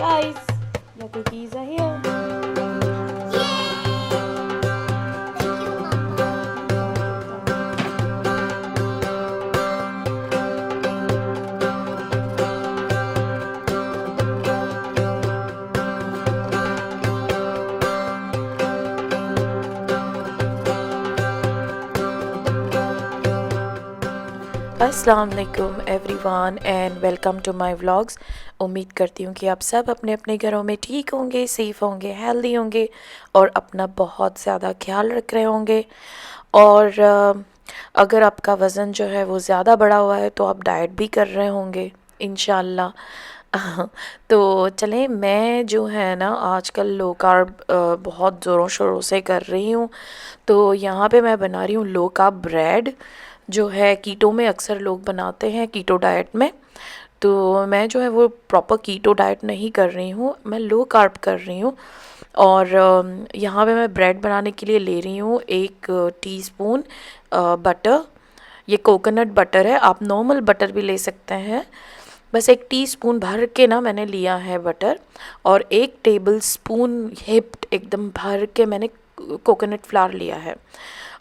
Guys, your cookies are here. Thank you, Mama. अस्सलाम वालेकुम everyone and welcome to my vlogs. उम्मीद करती हूँ कि आप सब अपने अपने घरों में ठीक होंगे, सेफ़ होंगे, हेल्दी होंगे और अपना बहुत ज़्यादा ख्याल रख रहे होंगे। और अगर आपका वज़न जो है वो ज़्यादा बढ़ा हुआ है तो आप डाइट भी कर रहे होंगे इंशाल्लाह। तो चलें, मैं जो है ना आजकल लो कार्ब बहुत ज़ोरों शोरों से कर रही हूँ। तो यहाँ पे मैं बना रही हूँ लो कार्ब ब्रेड, जो है कीटो में अक्सर लोग बनाते हैं, कीटो डाइट में। तो मैं जो है वो प्रॉपर कीटो डाइट नहीं कर रही हूँ, मैं लो कार्ब कर रही हूँ। और यहाँ पे मैं ब्रेड बनाने के लिए ले रही हूँ 1 टीस्पून बटर। ये कोकोनट बटर है, आप नॉर्मल बटर भी ले सकते हैं। बस 1 टीस्पून भर के ना मैंने लिया है बटर। और 1 टेबल स्पून हिप्ड एकदम भर के मैंने कोकोनट फ्लावर लिया है।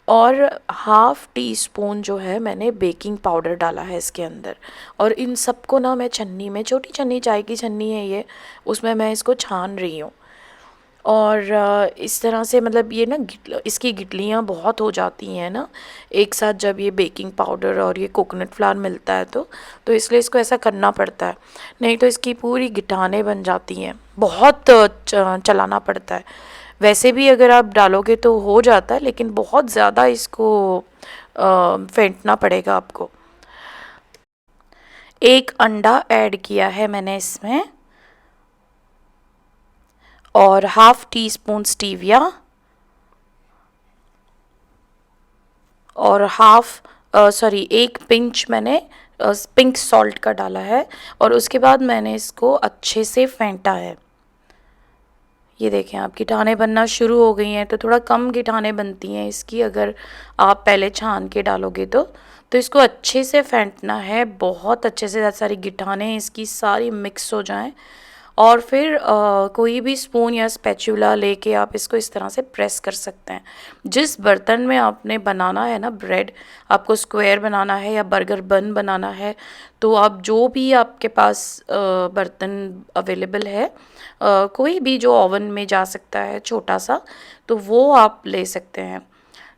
और हाफ़ टी स्पून जो है मैंने बेकिंग पाउडर डाला है इसके अंदर। और इन सबको ना मैं छन्नी में, छोटी छन्नी, चाय की छन्नी है ये, उसमें मैं इसको छान रही हूँ। और इस तरह से मतलब ये ना इसकी गिटलियाँ बहुत हो जाती हैं ना एक साथ, जब ये बेकिंग पाउडर और ये कोकोनट फ्लावर मिलता है तो इसलिए इसको ऐसा करना पड़ता है, नहीं तो इसकी पूरी गिटानें बन जाती हैं। बहुत चलाना पड़ता है। वैसे भी अगर आप डालोगे तो हो जाता है, लेकिन बहुत ज़्यादा इसको फेंटना पड़ेगा आपको। 1 अंडा ऐड किया है मैंने इसमें, और हाफ़ टी स्पून स्टीविया, और सॉरी 1 पिंच मैंने पिंक सॉल्ट का डाला है। और उसके बाद मैंने इसको अच्छे से फेंटा है। ये देखें, आप गिटानें बनना शुरू हो गई हैं। तो थोड़ा कम गिटानें बनती हैं इसकी अगर आप पहले छान के डालोगे तो इसको अच्छे से फेंटना है, बहुत अच्छे से सारी गिटानें इसकी सारी मिक्स हो जाएं। और फिर कोई भी स्पून या स्पैचुला लेके आप इसको इस तरह से प्रेस कर सकते हैं। जिस बर्तन में आपने बनाना है ना ब्रेड, आपको स्क्वायर बनाना है या बर्गर बन बनाना है, तो आप जो भी आपके पास बर्तन अवेलेबल है, कोई भी जो ओवन में जा सकता है छोटा सा, तो वो आप ले सकते हैं।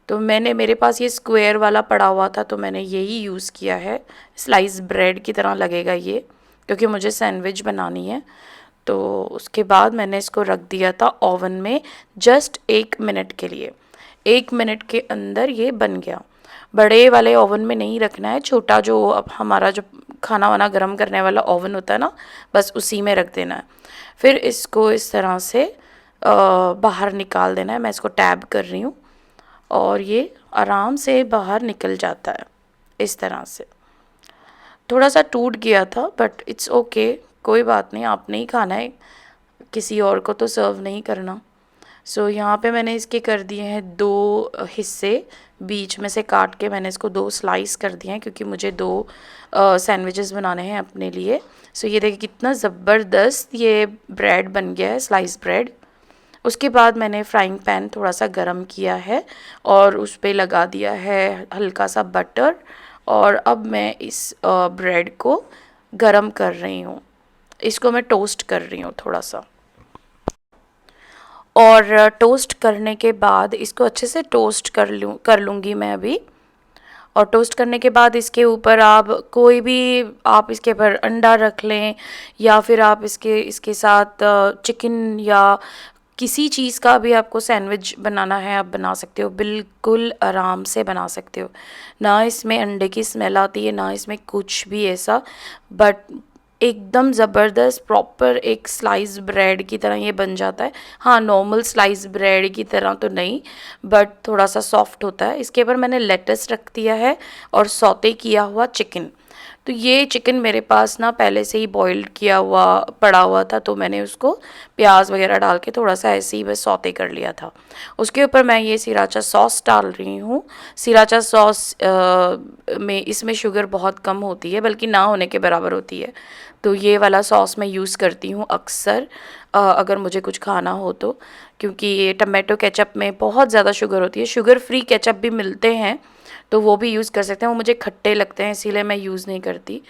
तो मेरे पास ये स्क्वायर वाला पड़ा हुआ था तो मैंने यही यूज़ किया है। स्लाइस ब्रेड की तरह लगेगा ये, क्योंकि मुझे सैंडविच बनानी है। तो उसके बाद मैंने इसको रख दिया था ओवन में जस्ट 1 मिनट के लिए। 1 मिनट के अंदर ये बन गया। बड़े वाले ओवन में नहीं रखना है, छोटा जो अब हमारा जो खाना वाना गर्म करने वाला ओवन होता है ना, बस उसी में रख देना है। फिर इसको इस तरह से बाहर निकाल देना है। मैं इसको टैब कर रही हूँ और ये आराम से बाहर निकल जाता है इस तरह से। थोड़ा सा टूट गया था बट इट्स ओके, कोई बात नहीं, आपने ही खाना है, किसी और को तो सर्व नहीं करना। सो यहाँ पे मैंने इसके कर दिए हैं 2 हिस्से, बीच में से काट के मैंने इसको 2 स्लाइस कर दिए हैं, क्योंकि मुझे 2 सैंडविचेस बनाने हैं अपने लिए। सो ये देखिए कितना ज़बरदस्त ये ब्रेड बन गया है, स्लाइस ब्रेड। उसके बाद मैंने फ्राइंग पैन थोड़ा सा गरम किया है और उस पर लगा दिया है हल्का सा बटर। और अब मैं इस ब्रेड को गरम कर रही हूँ, इसको मैं टोस्ट कर रही हूँ थोड़ा सा। और टोस्ट करने के बाद इसको अच्छे से टोस्ट कर लूँगी मैं अभी। और टोस्ट करने के बाद इसके ऊपर आप कोई भी, आप इसके ऊपर अंडा रख लें, या फिर आप इसके साथ चिकन या किसी चीज़ का भी आपको सैंडविच बनाना है आप बना सकते हो, बिल्कुल आराम से बना सकते हो। ना इसमें अंडे की स्मेल आती है, ना इसमें कुछ भी ऐसा, बट एकदम ज़बरदस्त प्रॉपर एक स्लाइस ब्रेड की तरह ये बन जाता है। हाँ, नॉर्मल स्लाइस ब्रेड की तरह तो नहीं, बट थोड़ा सा सॉफ्ट होता है। इसके ऊपर मैंने लेटस रख दिया है और सौते किया हुआ चिकन। तो ये चिकन मेरे पास ना पहले से ही बॉइल्ड किया हुआ पड़ा हुआ था, तो मैंने उसको प्याज वगैरह डाल के थोड़ा सा ऐसे ही बस सौते कर लिया था। उसके ऊपर मैं ये सिराचा सॉस डाल रही हूँ। सिराचा सॉस में इसमें शुगर बहुत कम होती है, बल्कि ना होने के बराबर होती है। तो ये वाला सॉस मैं यूज़ करती हूँ अक्सर अगर मुझे कुछ खाना हो तो, क्योंकि ये टमाटो केचप में बहुत ज़्यादा शुगर होती है। शुगर फ्री केचप भी मिलते हैं, तो वो भी यूज़ कर सकते हैं। वो मुझे खट्टे लगते हैं, इसीलिए मैं यूज़ नहीं करती।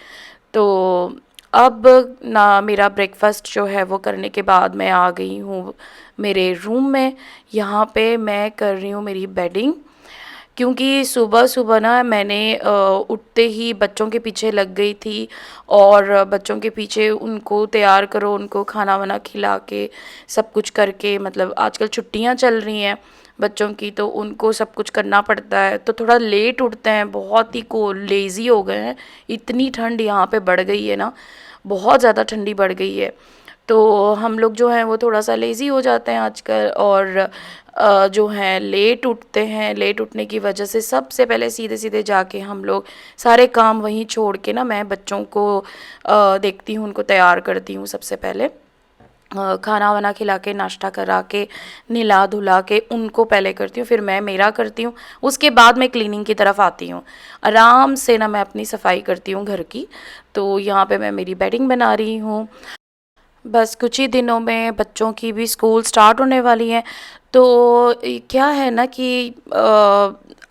तो अब ना मेरा ब्रेकफास्ट जो है वो करने के बाद मैं आ गई हूँ मेरे रूम में। यहाँ पे मैं कर रही हूँ मेरी बेडिंग, क्योंकि सुबह सुबह ना मैंने उठते ही बच्चों के पीछे लग गई थी, और बच्चों के पीछे उनको तैयार करो, उनको खाना वाना खिला के सब कुछ करके, मतलब आजकल छुट्टियां चल रही हैं बच्चों की, तो उनको सब कुछ करना पड़ता है, तो थोड़ा लेट उठते हैं, बहुत ही को लेज़ी हो गए हैं। इतनी ठंड यहाँ पे बढ़ गई है ना, बहुत ज़्यादा ठंडी बढ़ गई है, तो हम लोग जो हैं वो थोड़ा सा लेज़ी हो जाते हैं आजकल, और जो हैं लेट उठते हैं। लेट उठने की वजह से सबसे पहले सीधे सीधे जाके हम लोग सारे काम वहीं छोड़ के ना, मैं बच्चों को देखती हूँ, उनको तैयार करती हूँ सबसे पहले, खाना वाना खिला के, नाश्ता करा के, नहला धुला के उनको पहले करती हूँ, फिर मैं मेरा करती हूँ। उसके बाद मैं क्लीनिंग की तरफ आती हूँ, आराम से ना मैं अपनी सफाई करती हूँ घर की। तो यहाँ पे मैं मेरी बेडिंग बना रही हूँ। बस कुछ ही दिनों में बच्चों की भी स्कूल स्टार्ट होने वाली हैं, तो क्या है ना कि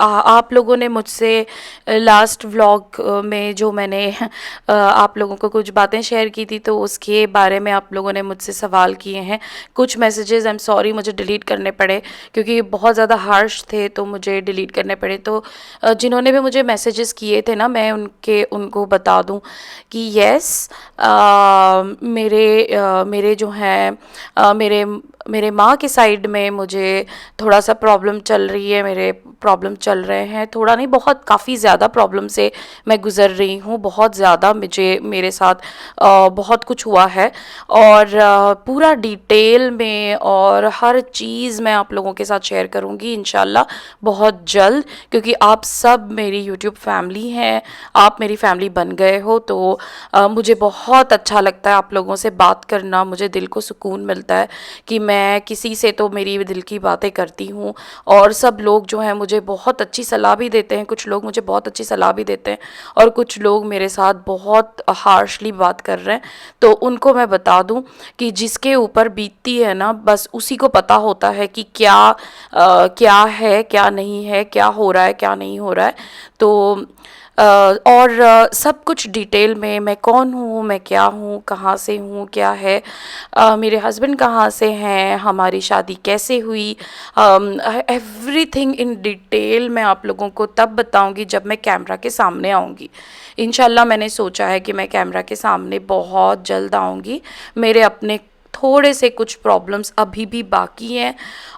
आप लोगों ने मुझसे लास्ट व्लॉग में जो मैंने आप लोगों को कुछ बातें शेयर की थी, तो उसके बारे में आप लोगों ने मुझसे सवाल किए हैं। कुछ मैसेजेस आई एम सॉरी मुझे डिलीट करने पड़े, क्योंकि बहुत ज़्यादा हार्श थे, तो मुझे डिलीट करने पड़े। तो जिन्होंने भी मुझे मैसेजेस किए थे ना, मैं उनको बता दूं कि यस, मेरे जो हैं मेरे माँ के साइड में मुझे थोड़ा सा प्रॉब्लम चल रही है, मेरे प्रॉब्लम चल रहे हैं, थोड़ा नहीं बहुत काफ़ी ज़्यादा प्रॉब्लम से मैं गुज़र रही हूँ। बहुत ज़्यादा मेरे साथ बहुत कुछ हुआ है, और पूरा डिटेल में और हर चीज़ मैं आप लोगों के साथ शेयर करूँगी इंशाल्लाह बहुत जल्द, क्योंकि आप सब मेरी यूट्यूब फैमिली हैं, आप मेरी फैमिली बन गए हो। तो मुझे बहुत अच्छा लगता है आप लोगों से बात करना, मुझे दिल को सुकून मिलता है कि मैं किसी से तो मेरी दिल की बातें करती हूँ, और सब लोग जो हैं मुझे बहुत अच्छी सलाह भी देते हैं। कुछ लोग मुझे बहुत अच्छी सलाह भी देते हैं, और कुछ लोग मेरे साथ बहुत हार्शली बात कर रहे हैं। तो उनको मैं बता दूं कि जिसके ऊपर बीतती है ना, बस उसी को पता होता है कि क्या है, क्या नहीं है, क्या हो रहा है, क्या नहीं हो रहा है। तो और सब कुछ डिटेल में, मैं कौन हूँ, मैं क्या हूँ, कहाँ से हूँ, क्या है, मेरे हस्बैंड कहाँ से हैं, हमारी शादी कैसे हुई, एवरीथिंग इन डिटेल मैं आप लोगों को तब बताऊँगी जब मैं कैमरा के सामने आऊँगी। इंशाल्लाह मैंने सोचा है कि मैं कैमरा के सामने बहुत जल्द आऊँगी। मेरे अपने थोड़े से कुछ प्रॉब्लम्स अभी भी बाकी हैं,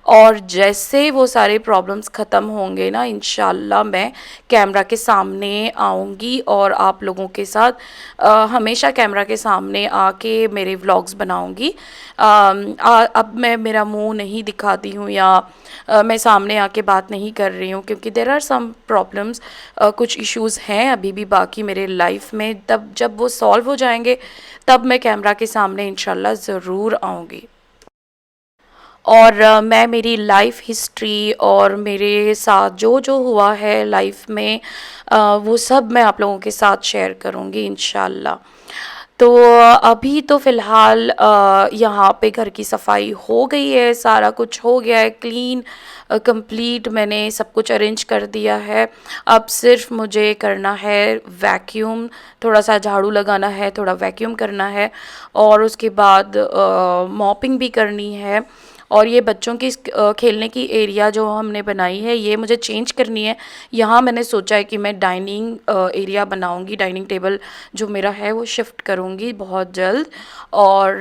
और जैसे वो सारे प्रॉब्लम्स ख़त्म होंगे ना, इंशाल्लाह मैं कैमरा के सामने आऊँगी, और आप लोगों के साथ हमेशा कैमरा के सामने आके मेरे व्लॉग्स बनाऊँगी। अब मैं मेरा मुंह नहीं दिखाती हूँ, या मैं सामने आके बात नहीं कर रही हूँ, क्योंकि देर आर सम प्रॉब्लम्स, कुछ इश्यूज़ हैं अभी भी बाकी मेरे लाइफ में। तब जब वो सॉल्व हो जाएंगे, तब मैं कैमरा के सामने इंशाल्लाह ज़रूर आऊँगी। और मैं मेरी लाइफ हिस्ट्री और मेरे साथ जो जो हुआ है लाइफ में, वो सब मैं आप लोगों के साथ शेयर करूँगी इंशाल्लाह। तो अभी तो फ़िलहाल यहाँ पे घर की सफाई हो गई है, सारा कुछ हो गया है क्लीन कंप्लीट, मैंने सब कुछ अरेंज कर दिया है। अब सिर्फ मुझे करना है वैक्यूम, थोड़ा सा झाड़ू लगाना है, थोड़ा वैक्यूम करना है, और उसके बाद मॉपिंग भी करनी है। और ये बच्चों की खेलने की एरिया जो हमने बनाई है, ये मुझे चेंज करनी है। यहाँ मैंने सोचा है कि मैं डाइनिंग एरिया बनाऊँगी, डाइनिंग टेबल जो मेरा है वो शिफ्ट करूँगी बहुत जल्द। और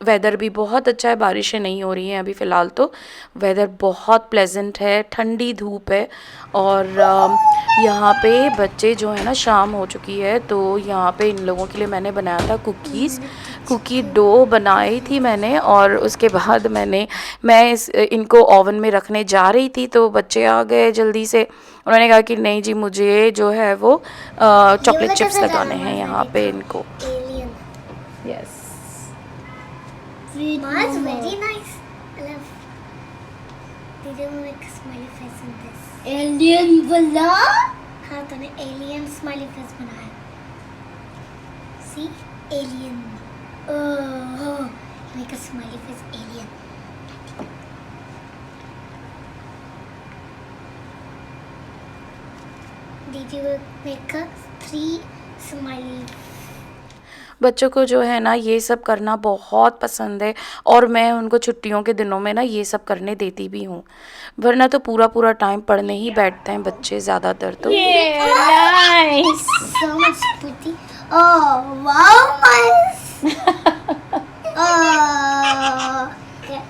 वेदर भी बहुत अच्छा है, बारिशें नहीं हो रही हैं अभी फ़िलहाल तो। वेदर बहुत प्लेजेंट है, ठंडी धूप है। और यहाँ पे बच्चे जो है ना, शाम हो चुकी है तो यहाँ पे इन लोगों के लिए मैंने बनाया था कुकीज़। कुकी डो बनाई थी मैंने, और उसके बाद इनको ओवन में रखने जा रही थी तो बच्चे आ गए जल्दी से। उन्होंने कहा कि नहीं जी, मुझे जो है वो चॉकलेट चिप्स लगाने हैं यहाँ पे इनको। Alien. Yes. Mars, very nice. I love. Did you make a smiley face in this? Alien वाला? हाँ, तूने alien smiley face बनाया. See, alien. Oh, make a smiley face, alien. Did you make a 3 smiley? बच्चों को जो है ना ये सब करना बहुत पसंद है, और मैं उनको छुट्टियों के दिनों में ना ये सब करने देती भी हूँ, वरना तो पूरा पूरा टाइम पढ़ने ही बैठते हैं बच्चे ज़्यादातर तो। Nice. So much pretty. Oh, wow, nice. Oh. Okay.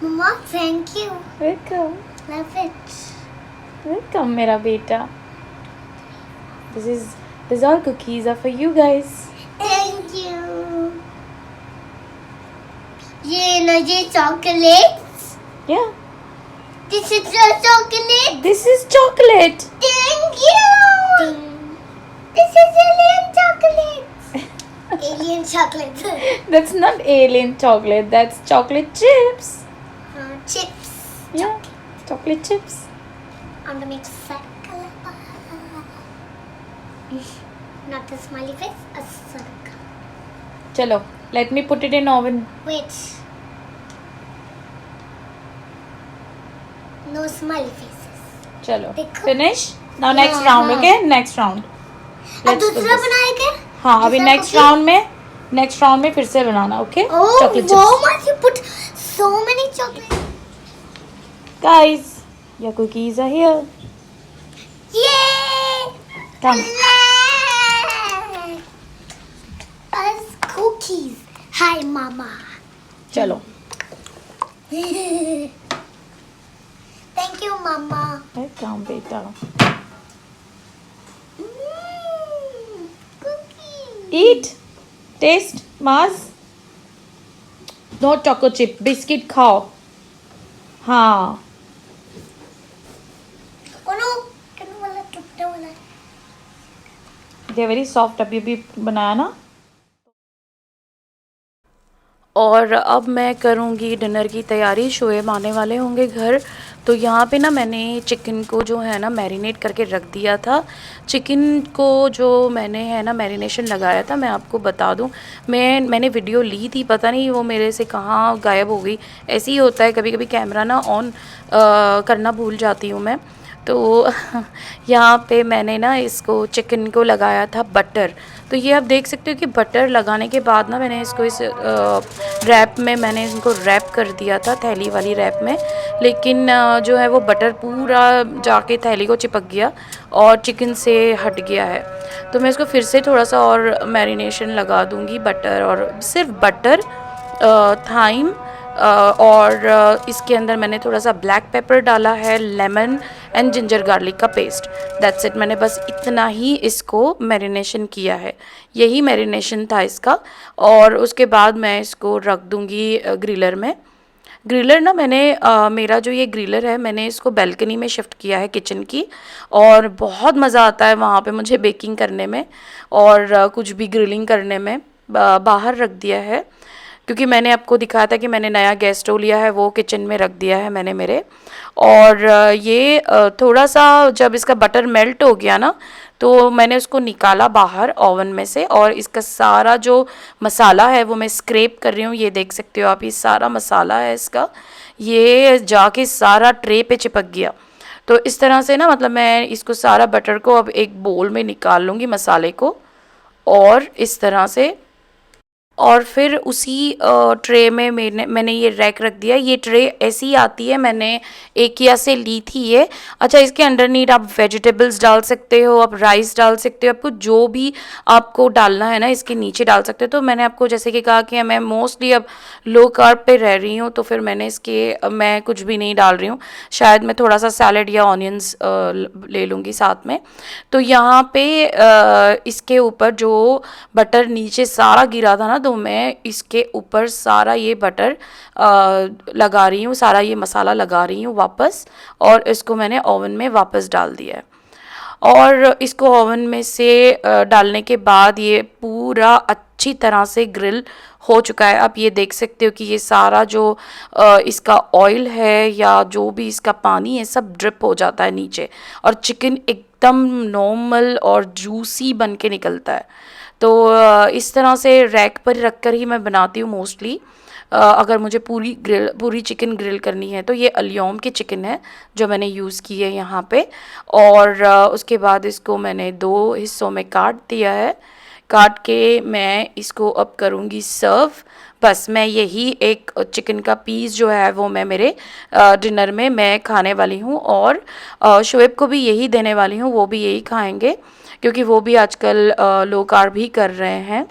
Mama, thank you. Welcome, Love it. Welcome मेरा बेटा। This all cookies are for you guys. Thank you. ये chocolates. Yeah, This is your chocolate. this is chocolate. Thank you. This is alien chocolate. Alien chocolate. That's not alien chocolate, that's chocolate chips. Chips. Yeah, chocolate chips. On the mix circle. Not a smiley face, a circle. चलो, let me put it in oven. Wait. No smiley faces. चलो, देखो। finish. Now next हाँ, round, हाँ। okay? Next round. अब Let's do दूसरा this. बनाएंगे? हाँ, अभी दूसरा next cookie? round में फिर से बनाना, okay? Oh, Chocolate wow, chips. much you put so many chocolates. Guys, your cookies are here. Yay! Come. Us cookies. Hi, Mama. चलो. Thank you, Mama. Welcome, बेटा. Cookies. Eat. Taste. Mars. No choco chip. Biscuit खाओ. हाँ. Oh no! Can वाला टूटने वाला है. They are very soft. अभी भी बनाया ना. और अब मैं करूँगी डिनर की तैयारी। शोएब आने वाले होंगे घर, तो यहाँ पे ना मैंने चिकन को जो है ना मैरिनेट करके रख दिया था। चिकन को जो मैंने है ना मैरिनेशन लगाया था, मैं आपको बता दूँ, मैंने वीडियो ली थी, पता नहीं वो मेरे से कहाँ गायब हो गई। ऐसे ही होता है, कभी कभी कैमरा ना ऑन करना भूल जाती हूँ मैं। तो यहाँ पे मैंने ना इसको चिकन को लगाया था बटर। तो ये आप देख सकते हो कि बटर लगाने के बाद ना मैंने इसको इस रैप में मैंने इनको रैप कर दिया था, थैली वाली रैप में। लेकिन जो है वो बटर पूरा जाके थैली को चिपक गया और चिकन से हट गया है। तो मैं इसको फिर से थोड़ा सा और मैरिनेशन लगा दूँगी, बटर और सिर्फ बटर, थाइम और इसके अंदर मैंने थोड़ा सा ब्लैक पेपर डाला है, लेमन एंड जिंजर गार्लिक का पेस्ट। That's it. मैंने बस इतना ही इसको मैरिनेशन किया है, यही मैरिनेशन था इसका। और उसके बाद मैं इसको रख दूँगी ग्रिलर में। ग्रिलर ना मैंने मेरा जो ये ग्रिलर है, मैंने इसको बैल्कनी में शिफ्ट किया है किचन की, और बहुत मज़ा आता है वहाँ पे मुझे बेकिंग करने में और कुछ भी ग्रिलिंग करने में। बाहर रख दिया है क्योंकि मैंने आपको दिखाया था कि मैंने नया गैस स्टोव लिया है, वो किचन में रख दिया है मैंने मेरे। और ये थोड़ा सा जब इसका बटर मेल्ट हो गया ना, तो मैंने उसको निकाला बाहर ओवन में से, और इसका सारा जो मसाला है वो मैं स्क्रैप कर रही हूँ। ये देख सकते हो आप, ये सारा मसाला है इसका, ये जाके सारा ट्रे पे चिपक गया। तो इस तरह से ना, मतलब मैं इसको सारा बटर को अब एक बोल में निकाल लूँगी मसाले को, और इस तरह से और फिर उसी ट्रे में मैंने ये रैक रख दिया। ये ट्रे ऐसी आती है, मैंने IKEA से ली थी ये। अच्छा, इसके अंडरनीथ आप वेजिटेबल्स डाल सकते हो, आप राइस डाल सकते हो, आपको जो भी आपको डालना है ना इसके नीचे डाल सकते हो। तो मैंने आपको जैसे कि कहा कि मैं मोस्टली अब लो कार्ब पे रह रही हूँ, तो फिर मैंने मैं कुछ भी नहीं डाल रही हूँ। शायद मैं थोड़ा सा सैलड या ऑनियंस ले लूँगी साथ में। तो यहाँ पे इसके ऊपर जो बटर नीचे सारा गिरा था ना, तो मैं इसके ऊपर सारा ये बटर लगा रही हूँ, सारा ये मसाला लगा रही हूँ वापस, और इसको मैंने ओवन में वापस डाल दिया है। और इसको ओवन में से डालने के बाद ये पूरा अच्छी तरह से ग्रिल हो चुका है। आप ये देख सकते हो कि ये सारा जो इसका ऑयल है या जो भी इसका पानी है सब ड्रिप हो जाता है नीचे, और चिकन एकदम नॉर्मल और जूसी बन के निकलता है। तो इस तरह से रैक पर रख कर ही मैं बनाती हूँ मोस्टली। अगर मुझे पूरी चिकन ग्रिल करनी है तो ये अलियोम की चिकन है जो मैंने यूज़ की है यहाँ पे। और उसके बाद इसको मैंने 2 हिस्सों में काट दिया है। काट के मैं इसको अब करूँगी सर्व। बस मैं यही एक चिकन का पीस जो है वो मैं मेरे डिनर में मैं खाने वाली हूँ, और शोएब को भी यही देने वाली हूँ, वो भी यही खाएंगे क्योंकि वो भी आजकल लो कार्ब ही कर रहे हैं।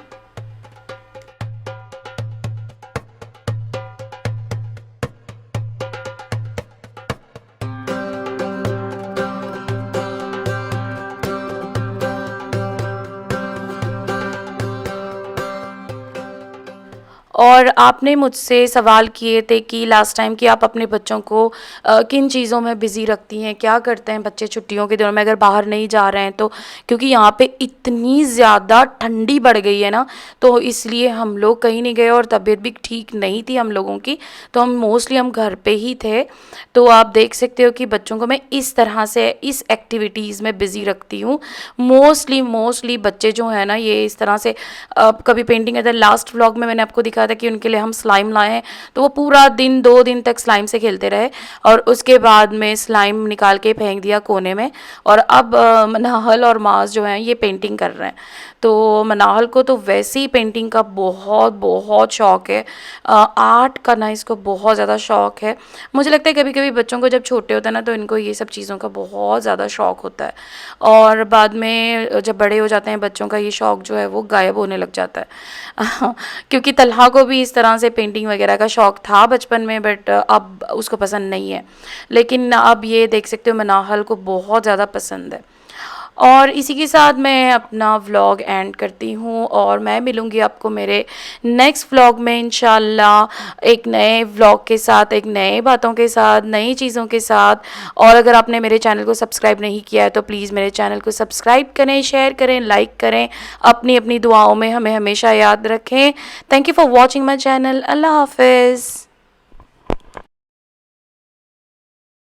और आपने मुझसे सवाल किए थे कि लास्ट टाइम कि आप अपने बच्चों को किन चीज़ों में बिज़ी रखती हैं, क्या करते हैं बच्चे छुट्टियों के दिनों में अगर बाहर नहीं जा रहे हैं तो। क्योंकि यहाँ पे इतनी ज़्यादा ठंडी बढ़ गई है ना, तो इसलिए हम लोग कहीं नहीं गए, और तबीयत भी ठीक नहीं थी हम लोगों की, तो हम घर पे ही थे। तो आप देख सकते हो कि बच्चों को मैं इस तरह से इस एक्टिविटीज़ में बिज़ी रखती हूँ। मोस्टली बच्चे जो हैं ना ये इस तरह से कभी पेंटिंग करते हैं। लास्ट व्लॉग में मैंने आपको दिखाया था कि उनके लिए हम स्लाइम लाए हैं, तो वो पूरा दिन 2 दिन तक स्लाइम से खेलते रहे, और उसके बाद में स्लाइम निकाल के फेंक दिया कोने में। और अब मनाहल और माज जो हैं ये पेंटिंग कर रहे हैं। तो मनाहल को तो वैसे ही पेंटिंग का बहुत बहुत शौक़ है, आर्ट का ना इसको बहुत ज़्यादा शौक़ है। मुझे लगता है कभी कभी बच्चों को जब छोटे होते हैं ना तो इनको ये सब चीज़ों का बहुत ज़्यादा शौक़ होता है, और बाद में जब बड़े हो जाते हैं बच्चों का ये शौक़ जो है वो गायब होने लग जाता है। क्योंकि तलहा को भी इस तरह से पेंटिंग वगैरह का शौक़ था बचपन में, बट अब उसको पसंद नहीं है। लेकिन अब ये देख सकते हो मनाहल को बहुत ज़्यादा पसंद है। और इसी के साथ मैं अपना व्लॉग एंड करती हूँ, और मैं मिलूँगी आपको मेरे नेक्स्ट व्लॉग में इंशाल्लाह, एक नए व्लॉग के साथ, एक नए बातों के साथ, नई चीज़ों के साथ। और अगर आपने मेरे चैनल को सब्सक्राइब नहीं किया है तो प्लीज़ मेरे चैनल को सब्सक्राइब करें, शेयर करें, लाइक करें, अपनी अपनी दुआओं में हमें हमेशा याद रखें। Thank you for watching my channel. अल्लाह हाफिज़।